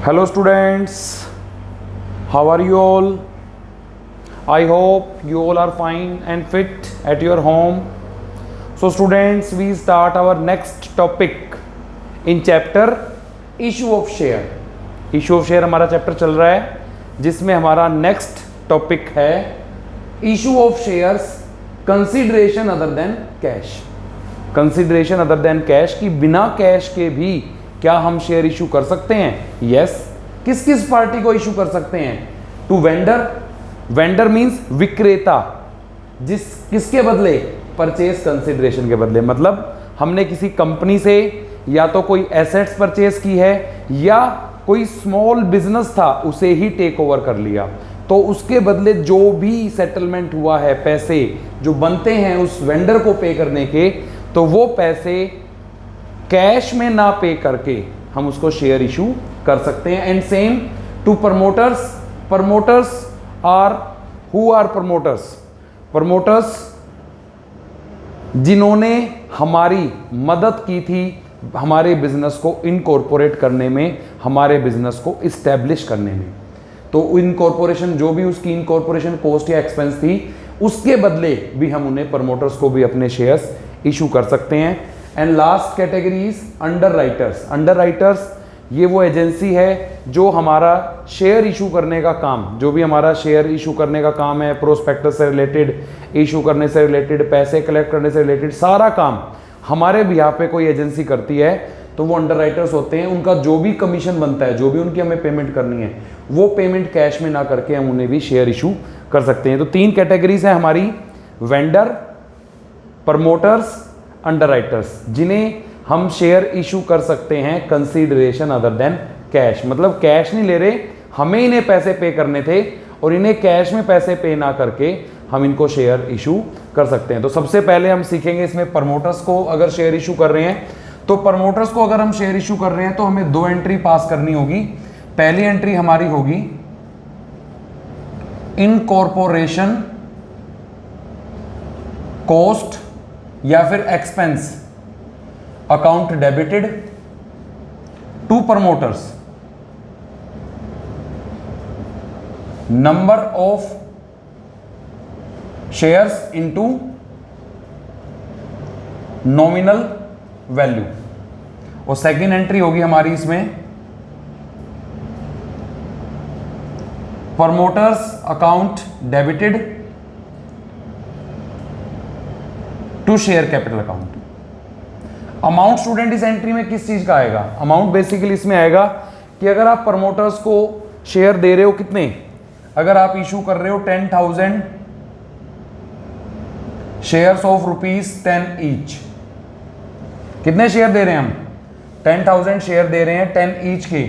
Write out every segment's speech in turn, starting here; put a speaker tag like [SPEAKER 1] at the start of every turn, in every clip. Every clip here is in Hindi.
[SPEAKER 1] Hello students, how are you all? I hope you all are fine and fit at your home. So students, we start our next topic in chapter issue of share. Issue of share हमारा चैप्टर चल रहा है जिसमें हमारा नेक्स्ट टॉपिक है issue of shares consideration other than cash. Consideration other than cash की बिना कैश के भी क्या हम शेयर इशू कर सकते हैं? यस। किस किस पार्टी को इशू कर सकते हैं? To vendor. वेंडर मींस विक्रेता, किसके बदले? परचेज कंसिडरेशन के बदले। मतलब हमने किसी कंपनी से या तो कोई एसेट्स परचेज की है या कोई स्मॉल बिजनेस था उसे ही टेक ओवर कर लिया, तो उसके बदले जो भी सेटलमेंट हुआ है, पैसे जो बनते हैं उस वेंडर को पे करने के, तो वो पैसे कैश में ना पे करके हम उसको शेयर इशू कर सकते हैं। And same to promoters. Promoters are who are promoters? Promoters जिन्होंने हमारी मदद की थी हमारे बिजनेस को इनकॉर्पोरेट करने में, हमारे बिजनेस को इस्टेब्लिश करने में। तो इनकॉर्पोरेशन जो भी उसकी इनकॉर्पोरेशन कॉस्ट या एक्सपेंस थी उसके बदले भी हम उन्हें प्रमोटर्स को भी अपने शेयर्स इशू कर सकते हैं। And last category is under writers. Under writers ये वो एजेंसी है जो हमारा शेयर इशू करने का काम, जो भी हमारा शेयर इशू करने का काम है, प्रोस्पेक्टस से रिलेटेड, इशू करने से रिलेटेड, पैसे कलेक्ट करने से रिलेटेड सारा काम हमारे बिहाफ पे कोई एजेंसी करती है, तो वो अंडर राइटर्स होते हैं। उनका जो भी कमीशन बनता है, जो भी उनकी हमें पेमेंट करनी है, वो पेमेंट कैश में ना करके हम उन्हें भी शेयर इशू कर सकते हैं। तो तीन कैटेगरीज हैं हमारी: वेंडर, प्रमोटर्स, अंडर राइटर्स, जिन्हें हम शेयर इशू कर सकते हैं कंसीडरेशन अदर देन कैश। मतलब कैश नहीं ले रहे, हमें इन्हें पैसे पे करने थे और इन्हें कैश में पैसे पे ना करके हम इनको शेयर इशू कर सकते हैं। तो सबसे पहले हम सीखेंगे इसमें प्रमोटर्स को अगर शेयर इशू कर रहे हैं, तो प्रमोटर्स को अगर हम शेयर इशू कर रहे हैं तो हमें दो एंट्री पास करनी होगी। पहली एंट्री हमारी होगी इनकॉर्पोरेशन कॉस्ट या फिर expense account debited to promoters, number of shares into nominal value. और सेकेंड एंट्री होगी हमारी इसमें promoters account debited to share capital account. Amount student इस एंट्री में किस चीज का आएगा? अमाउंट बेसिकली इसमें आएगा कि अगर आप प्रमोटर्स को शेयर दे रहे हो कितने, अगर आप इशू कर रहे हो 10,000 शेयर्स ऑफ ₹10 ईच, कितने शेयर दे रहे हैं हम? 10,000 शेयर दे रहे हैं 10 ईच के,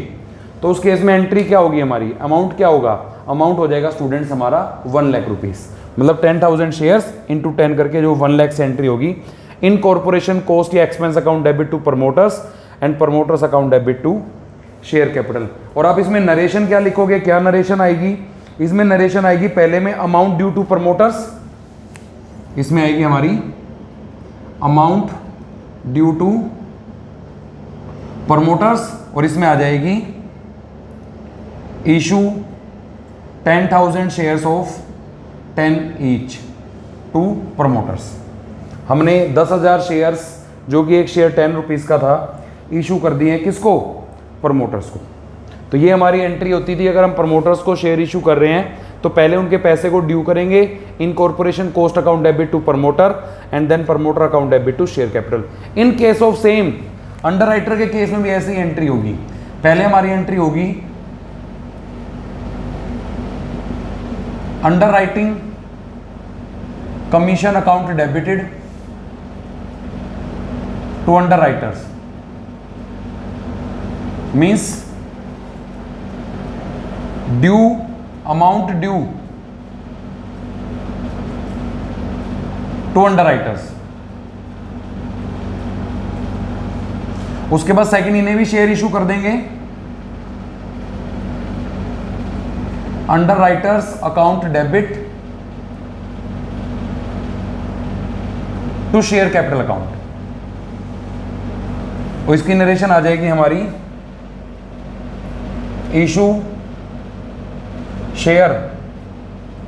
[SPEAKER 1] तो उस केस में एंट्री क्या होगी हमारी? अमाउंट क्या होगा? अमाउंट हो जाएगा स्टूडेंट्स हमारा 1 लाख रुपीस। मतलब 10,000 शेयर्स इंटू 10 करके जो 1 लाख से एंट्री होगी। इन कॉर्पोरेशन कॉस्ट या expense account debit to promoters and promoters account debit to share capital. और आप इसमें नरेशन क्या लिखोगे? क्या नरेशन आएगी इसमें? नरेशन आएगी पहले में अमाउंट ड्यू टू प्रमोटर्स, इसमें आएगी हमारी अमाउंट ड्यू टू प्रमोटर्स, और इसमें आ जाएगी issue 10,000 shares of 10 each to promoters. हमने 10,000 शेयर्स, जो कि एक शेयर 10 रुपीज़ का था, इशू कर दिए किसको? प्रमोटर्स को। तो ये हमारी एंट्री होती थी। अगर हम प्रमोटर्स को शेयर इशू कर रहे हैं तो पहले उनके पैसे को ड्यू करेंगे incorporation cost account debit to promoter and then promoter account debit to share capital. In case of same underwriter के केस में भी ऐसी एंट्री होगी। पहले हमारी एंट्री होगी underwriting commission account debited to underwriters, means due amount due to underwriters. उसके बाद सेकंड इन्हें भी शेयर इशू कर देंगे underwriters account debit to share capital account. और इसकी नरेशन आ जाएगी हमारी issue share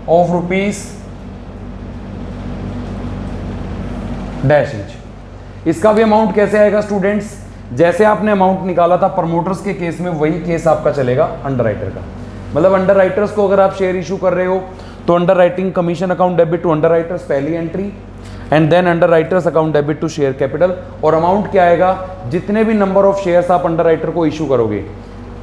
[SPEAKER 1] of rupees dash inch. इसका भी अमाउंट कैसे आएगा स्टूडेंट्स, जैसे आपने अमाउंट निकाला था प्रमोटर्स के केस में, वही केस आपका चलेगा अंडरराइटर का। मतलब अंडरराइटर्स को अगर आप शेयर इशू कर रहे हो तो underwriting commission account debit to underwriters पहली entry, and then underwriters account debit to share capital. और अमाउंट क्या आएगा, जितने भी नंबर ऑफ शेयर्स आप अंडरराइटर को इशू करोगे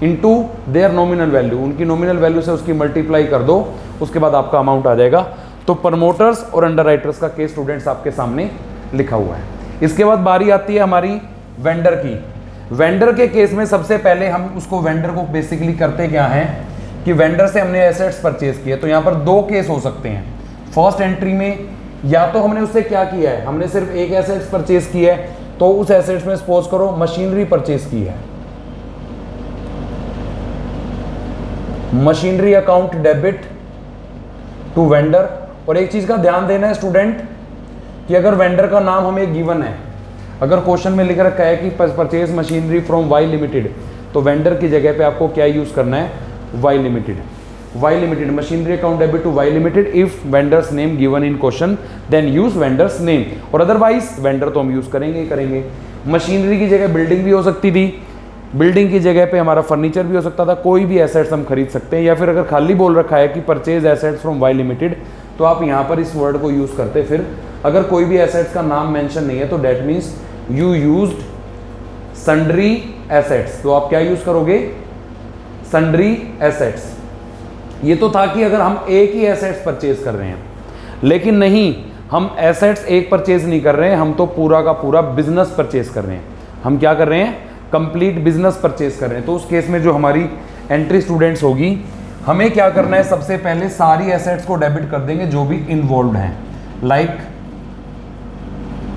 [SPEAKER 1] इनटू देयर नॉमिनल वैल्यू, उनकी नॉमिनल वैल्यू से उसकी मल्टीप्लाई कर दो, उसके बाद आपका अमाउंट आ जाएगा। तो प्रमोटर्स और अंडरराइटर्स का केस स्टूडेंट्स आपके सामने लिखा हुआ है। इसके बाद बारी आती है हमारी वेंडर की। वेंडर के केस में सबसे पहले हम उसको वेंडर को बेसिकली करते क्या है कि वेंडर से हमने एसेट्स परचेज किए, तो यहाँ पर दो केस हो सकते हैं। फर्स्ट एंट्री में या तो हमने उससे क्या किया है, हमने सिर्फ एक एसेट्स परचेज किया है, तो उस एसेट्स में सपोज करो मशीनरी परचेज की है, machinery account debit to vendor. और एक चीज का ध्यान देना है स्टूडेंट कि अगर वेंडर का नाम हमें गिवन है, अगर क्वेश्चन में लिख रखा है कि purchase machinery from Y limited, तो वेंडर की जगह पे आपको क्या यूज करना है, Y limited. Y limited machinery account debit to Y limited. If vendor's name given in question then use vendor's name, और अदरवाइज वेंडर तो हम यूज करेंगे ही करेंगे। मशीनरी की जगह बिल्डिंग भी हो सकती थी, बिल्डिंग की जगह पे हमारा फर्नीचर भी हो सकता था, कोई भी एसेट्स हम खरीद सकते हैं। या फिर अगर खाली बोल रखा है कि purchase assets from Y limited, तो आप यहाँ पर इस वर्ड को यूज करते। फिर अगर कोई भी एसेट्स का नाम मेंशन नहीं है तो that means you used sundry assets, तो आप क्या यूज करोगे, सन्ड्री एसेट्स। ये तो था कि अगर हम एक ही एसेट्स परचेज कर रहे हैं, लेकिन नहीं, हम एसेट्स एक परचेज नहीं कर रहे हैं, हम तो पूरा का पूरा बिजनेस परचेज कर रहे हैं। हम क्या कर रहे हैं, कंप्लीट बिजनेस परचेज कर रहे हैं। तो उस केस में जो हमारी एंट्री स्टूडेंट्स होगी, हमें क्या करना है, सबसे पहले सारी एसेट्स को डेबिट कर देंगे जो भी इन्वॉल्व हैं। Like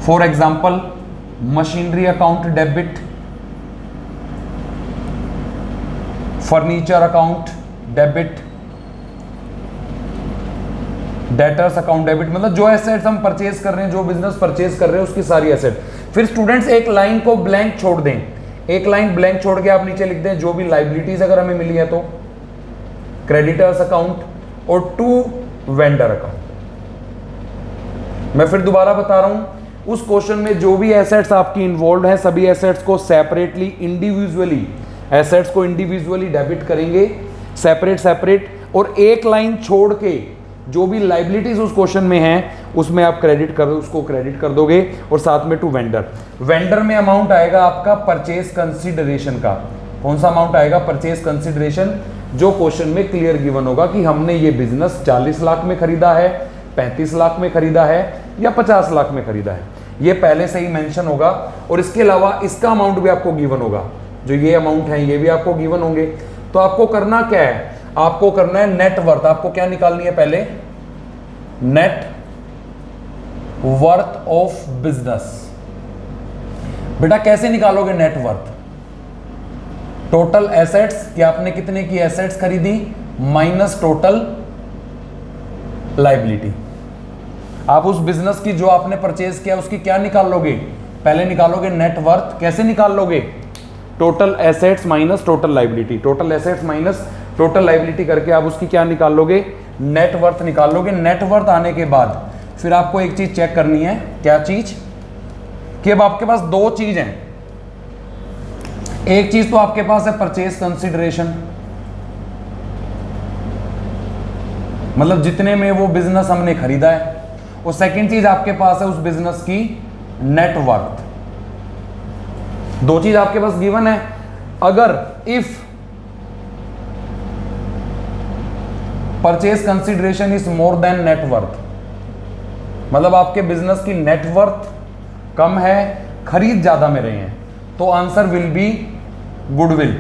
[SPEAKER 1] for example machinery account debit, furniture account debit, debtors account debit. मतलब जो एसेट्स हम परचेज कर रहे हैं, जो बिजनेस परचेज कर रहे हैं, उसकी सारी एसेट। फिर स्टूडेंट्स एक लाइन को ब्लैंक छोड़ दें, एक लाइन ब्लैंक छोड़ के आप नीचे लिख दें जो भी लाइबिलिटीज अगर हमें मिली है तो क्रेडिटर्स अकाउंट और टू वेंडर अकाउंट। मैं फिर दोबारा बता रहा हूं, उस क्वेश्चन में जो भी एसेट्स आपकी इन्वॉल्व हैं, सभी एसेट्स को सेपरेटली इंडिविजुअली, एसेट्स को इंडिविजुअली डेबिट करेंगे, सेपरेट, और एक लाइन छोड़ के जो भी लाइबिलिटीज उस क्वेश्चन में हैं उसमें आप उसको क्रेडिट कर दोगे, और साथ में टू वेंडर। वेंडर में अमाउंट आएगा आपका परचेज कंसिडरेशन का। कौन सा अमाउंट आएगा, परचेज कंसिडरेशन, जो क्वेश्चन में क्लियर गिवन होगा कि हमने ये बिजनेस 40 लाख में खरीदा है, 35 लाख में खरीदा है या 50 लाख में खरीदा है, ये पहले से ही मेंशन होगा। और इसके अलावा इसका अमाउंट भी आपको गिवन होगा, जो ये अमाउंट है ये भी आपको गिवन होंगे। तो आपको करना क्या है, आपको करना है नेट वर्थ। आपको क्या निकालनी है, पहले नेट वर्थ ऑफ बिजनेस। बेटा कैसे निकालोगे नेट वर्थ, टोटल एसेट्स कि आपने कितने की एसेट्स खरीदी माइनस टोटल लाइबिलिटी। आप उस बिजनेस की जो आपने परचेज किया उसकी क्या निकाल लोगे, पहले निकालोगे नेट वर्थ। कैसे निकाल लोगे, total assets minus total liability, total assets minus total liability करके आप उसकी क्या निकाल लोगे, नेट वर्थ निकाल लोगे। नेट वर्थ आने के बाद फिर आपको एक चीज चेक करनी है, क्या चीज, कि अब आपके पास दो चीज हैं। एक चीज तो आपके पास है परचेज कंसिडरेशन, मतलब जितने में वो बिजनेस हमने खरीदा है, और सेकंड चीज आपके पास है उस बिजनेस की नेट वर्थ। दो चीज आपके पास गिवन है। अगर if purchase consideration is more than net worth, मतलब आपके बिजनेस की नेट वर्थ कम है, खरीद ज्यादा में रहे हैं, तो आंसर विल बी गुडविल।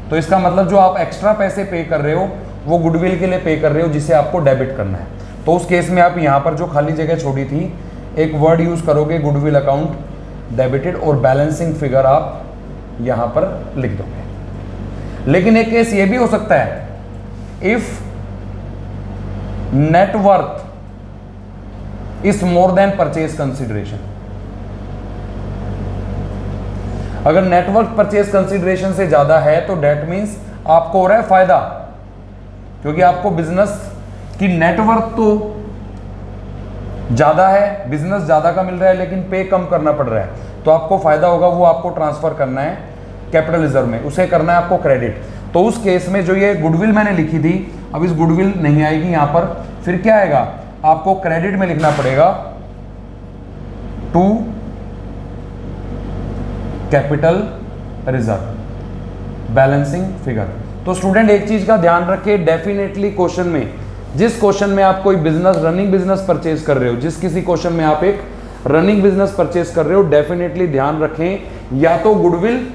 [SPEAKER 1] तो इसका मतलब जो आप एक्स्ट्रा पैसे पे कर रहे हो वो गुडविल के लिए पे कर रहे हो, जिसे आपको डेबिट करना है। तो उस केस में आप यहां पर जो खाली जगह छोड़ी थी, एक वर्ड यूज करोगे गुडविल अकाउंट डेबिटेड, और बैलेंसिंग फिगर आप यहां पर लिख दोगे। लेकिन एक केस ये भी हो सकता है, if net worth is more than purchase consideration. अगर नेटवर्क परचेज कंसिडरेशन से ज्यादा है तो डेट मींस आपको हो रहा है फायदा, क्योंकि आपको बिजनेस की नेटवर्क तो ज्यादा है, बिजनेस ज्यादा का मिल रहा है, लेकिन पे कम करना पड़ रहा है, तो आपको फायदा होगा, वो आपको ट्रांसफर करना है कैपिटल रिजर्व में, उसे करना है आपको क्रेडिट। तो उस केस में जो ये गुडविल मैंने लिखी थी, अब इस गुडविल नहीं आएगी यहां पर, फिर क्या आएगा, आपको क्रेडिट में लिखना पड़ेगा to capital reserve balancing figure. तो स्टूडेंट एक चीज का ध्यान रखिए, डेफिनेटली क्वेश्चन में, जिस क्वेश्चन में आप कोई बिजनेस रनिंग बिजनेस परचेज कर रहे हो, जिस किसी क्वेश्चन में आप एक रनिंग बिजनेस परचेज कर रहे हो, डेफिनेटली ध्यान रखें या तो गुडविल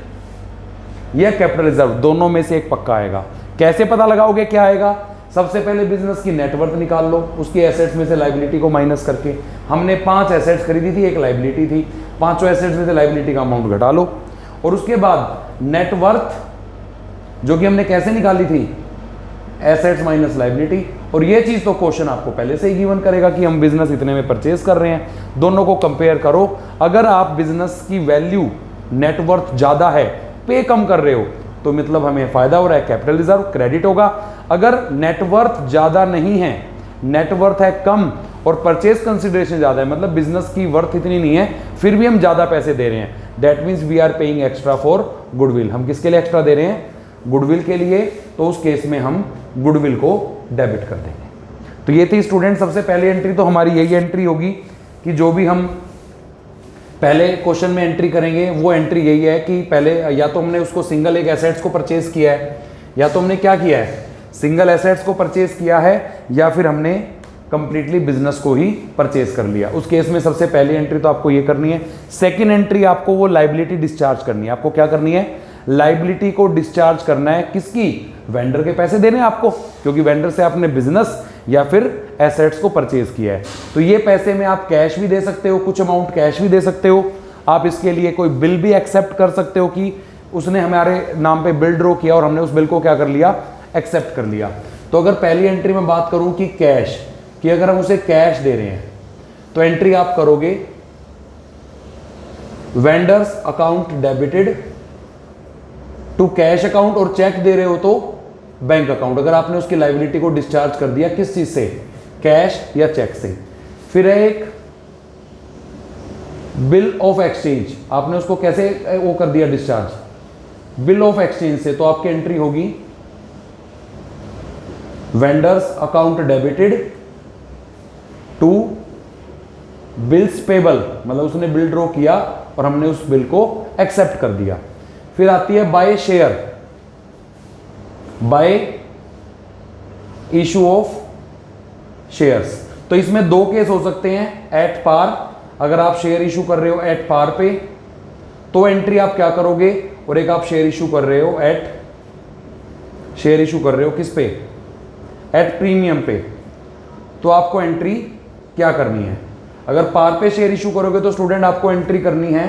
[SPEAKER 1] या कैपिटल रिजर्व, दोनों में से एक पक्का आएगा। कैसे पता लगाओगे क्या आएगा, सबसे पहले बिजनेस की नेटवर्थ निकाल लो, उसकी एसेट्स में से लायबिलिटी को माइनस करके, हमने 5 एसेट्स खरीदी थी, एक लायबिलिटी थी, 5 एसेट्स में से लायबिलिटी का अमाउंट घटा लो, और उसके बाद नेटवर्थ जो कि हमने कैसे निकाली थी, एसेट्स माइनस लायबिलिटी, और ये चीज तो क्वेश्चन आपको पहले से ही गिवन करेगा कि हम बिजनेस इतने में परचेज कर रहे हैं, दोनों को कंपेयर करो। अगर आप बिजनेस की वैल्यू नेटवर्थ ज्यादा है, पे कम कर रहे हो, तो मतलब हमें फायदा हो रहा है, कैपिटल रिजर्व क्रेडिट होगा। अगर नेटवर्थ ज्यादा नहीं है, नेटवर्थ है कम और परचेज कंसिडरेशन ज्यादा है, मतलब बिजनेस की वर्थ इतनी नहीं है, फिर भी हम ज्यादा पैसे दे रहे हैं, that means we are paying extra for goodwill. हम किसके लिए एक्स्ट्रा दे रहे हैं, गुडविल के लिए, तो उस केस में हम गुडविल को डेबिट कर देंगे। तो ये थी स्टूडेंट सबसे पहली एंट्री, तो हमारी यही एंट्री होगी कि जो भी हम पहले क्वेश्चन में एंट्री करेंगे वो एंट्री यही है कि पहले या तो हमने उसको सिंगल एक एसेट्स को परचेज किया है, या तो हमने क्या किया है, सिंगल एसेट्स को परचेज किया है, या फिर हमने कंप्लीटली बिजनेस को ही परचेज कर लिया। उस केस में सबसे पहली एंट्री तो आपको ये करनी है। सेकंड एंट्री आपको वो लायबिलिटी डिस्चार्ज करनी है। आपको क्या करनी है, लायबिलिटी को डिस्चार्ज करना है। किसकी, वेंडर के पैसे देने हैं आपको, क्योंकि वेंडर से आपने बिजनेस या फिर एसेट्स को परचेज किया है। तो ये पैसे में आप कैश भी दे सकते हो, कुछ अमाउंट कैश भी दे सकते हो, आप इसके लिए कोई बिल भी एक्सेप्ट कर सकते हो कि उसने हमारे नाम पे बिल ड्रॉ किया और हमने उस बिल को क्या कर लिया, एक्सेप्ट कर लिया। तो अगर पहली एंट्री में बात करूं कि कैश कि अगर हम उसे कैश दे रहे हैं, तो एंट्री आप करोगे vendor's account debited to cash account, और चेक दे रहे हो तो बैंक अकाउंट। अगर आपने उसकी लायबिलिटी को डिस्चार्ज कर दिया किस चीज से, कैश या चेक से। फिर है एक बिल ऑफ एक्सचेंज, आपने उसको कैसे वो कर दिया डिस्चार्ज, बिल ऑफ एक्सचेंज से, तो आपकी एंट्री होगी vendor's account debited to bills payable, मतलब उसने बिल ड्रॉ किया और हमने उस बिल को एक्सेप्ट कर दिया। फिर आती है by share, by issue of shares. तो इसमें दो केस हो सकते हैं, एट पार, अगर आप शेयर इशू कर रहे हो एट पार पे तो एंट्री आप क्या करोगे, और एक आप शेयर इशू कर रहे हो एट, शेयर इशू कर रहे हो किस पे, एट प्रीमियम पे, तो आपको एंट्री क्या करनी है। अगर पार पे शेयर इशू करोगे तो स्टूडेंट आपको एंट्री करनी है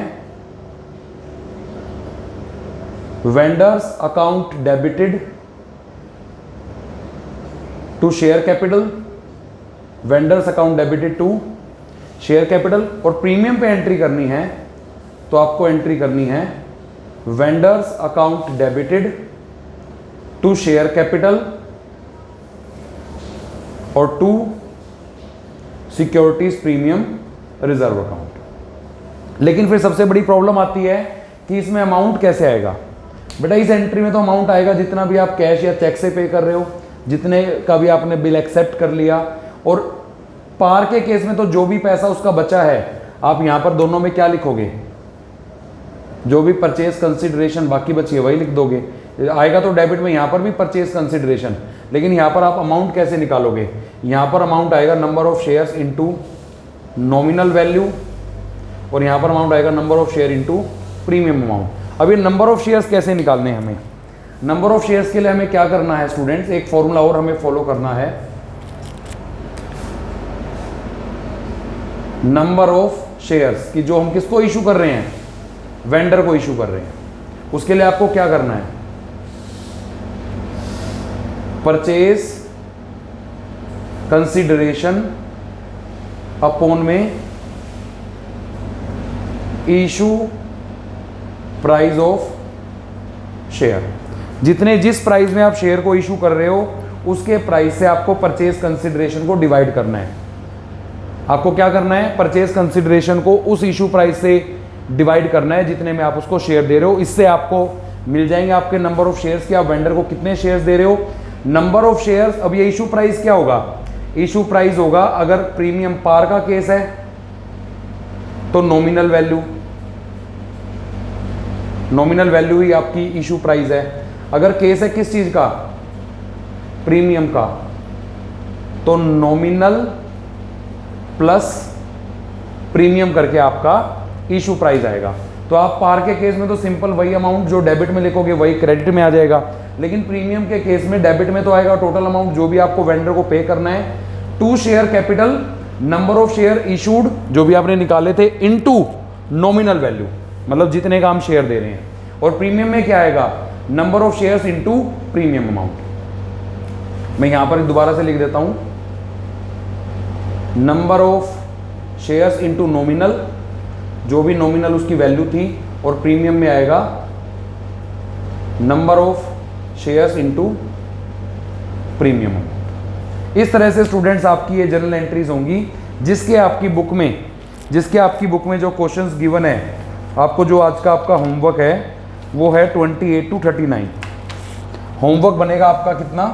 [SPEAKER 1] vendors account debited to share capital, vendors account debited to share capital, और प्रीमियम पे एंट्री करनी है तो आपको एंट्री करनी है vendors account debited to share capital और to securities premium reserve account. लेकिन फिर सबसे बड़ी प्रॉब्लम आती है कि इसमें अमाउंट कैसे आएगा। बेटा इस एंट्री में तो अमाउंट आएगा जितना भी आप कैश या चेक से पे कर रहे हो, जितने का भी आपने बिल एक्सेप्ट कर लिया, और पार के केस में तो जो भी पैसा उसका बचा है आप यहां पर दोनों में क्या लिखोगे, जो भी परचेज कंसिडरेशन बाकी बची है वही लिख दोगे। आएगा तो डेबिट में यहां पर भी परचेज कंसिडरेशन, लेकिन यहां पर आप अमाउंट कैसे निकालोगे, यहां पर अमाउंट आएगा number of shares into nominal value, और यहां पर अमाउंट आएगा number of share into premium amount. अब ये नंबर ऑफ शेयर्स कैसे निकालने हैं हमें, नंबर ऑफ शेयर्स के लिए हमें क्या करना है स्टूडेंट्स, एक फॉर्मूला और हमें फॉलो करना है, नंबर ऑफ शेयर्स की जो हम किसको इशू कर रहे हैं, वेंडर को इशू कर रहे हैं। उसके लिए आपको क्या करना है, परचेज कंसिडरेशन अपॉन में इशू प्राइस ऑफ शेयर। जिस प्राइस में आप शेयर को इशू कर रहे हो उसके प्राइस से आपको परचेज कंसिडरेशन को डिवाइड करना है। आपको क्या करना है, परचेज कंसिडरेशन को उस इशू प्राइस से डिवाइड करना है जितने में आप उसको शेयर दे रहे हो। इससे आपको मिल जाएंगे आपके नंबर ऑफ शेयर्स कि आप वेंडर को कितने शेयर्स दे रहे हो। नंबर ऑफ शेयर्स, अब ये इशू प्राइस क्या होगा, इशू प्राइस होगा अगर प्रीमियम पार का केस है तो नॉमिनल वैल्यू, नॉमिनल वैल्यू ही आपकी इशू प्राइस है। अगर केस है किस चीज का, प्रीमियम का, तो नॉमिनल प्लस प्रीमियम करके आपका इशू प्राइस आएगा। तो आप पार के केस में तो सिंपल वही अमाउंट जो डेबिट में लिखोगे वही क्रेडिट में आ जाएगा, लेकिन प्रीमियम के केस में डेबिट में तो आएगा टोटल अमाउंट जो भी आपको वेंडर को पे करना है, to share capital, number of share issued जो भी आपने निकाले थे, इनटू नॉमिनल वैल्यू, मतलब जितने का हम शेयर दे रहे हैं। और प्रीमियम में क्या आएगा, number of shares into premium amount. मैं यहां पर दोबारा से लिख देता हूं, number of shares into nominal, जो भी नॉमिनल उसकी वैल्यू थी, और प्रीमियम में आएगा number of shares into premium. इस तरह से स्टूडेंट्स आपकी ये जनरल एंट्रीज होंगी जिसके आपकी बुक में जो क्वेश्चंस गिवन है, आपको जो आज का आपका होमवर्क है वो है 28 to 39। होमवर्क बनेगा आपका कितना,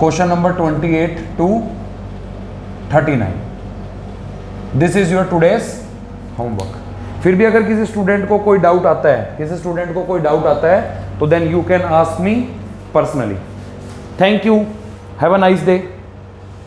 [SPEAKER 1] question number 28 to 39। This is your today's homework. फिर भी अगर किसी स्टूडेंट को कोई डाउट आता है तो then you can ask me personally. Thank you, have a nice day.